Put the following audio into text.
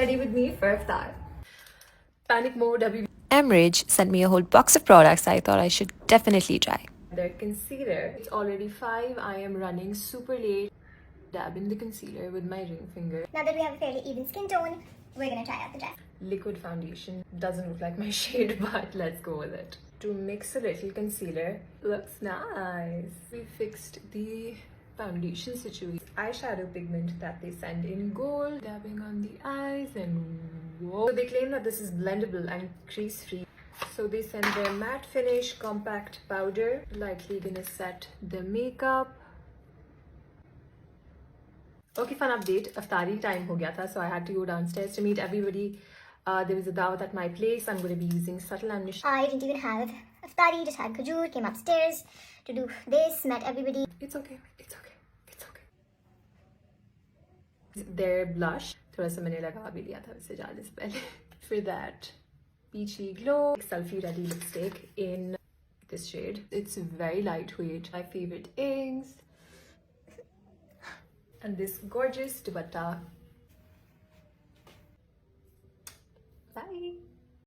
ready with me for Iftaar. Panic mode. Amrij sent me a whole box of products I thought I should definitely try. Their concealer. It's already 5. I am running super late. Dab in the concealer with my ring finger. Now that we have a fairly even skin tone, we're gonna try out the dress. Liquid foundation. Doesn't look like my shade, but let's go with it. To mix a little concealer. Looks nice. We fixed the foundation situation. Eyeshadow pigment that they send in gold. Dabbing on the eyes and whoa. So they claim that this is blendable and crease free. So they send their matte finish compact powder. Lightly gonna set the makeup. Okay, fun update. Iftari time ho gaya tha, so I had to go downstairs to meet everybody. There was a dawat at my place. I'm going to be using subtle ammunition. I didn't even have iftari, just had khajur, came upstairs to do this, met everybody. It's okay. It's okay. It's okay. Their blush. थोड़ा सा मैंने लगा भी लिया था उससे जाने से पहले. For that peachy glow, selfie ready lipstick in this shade. It's very lightweight. My favorite inks. And this gorgeous dupatta. Bye.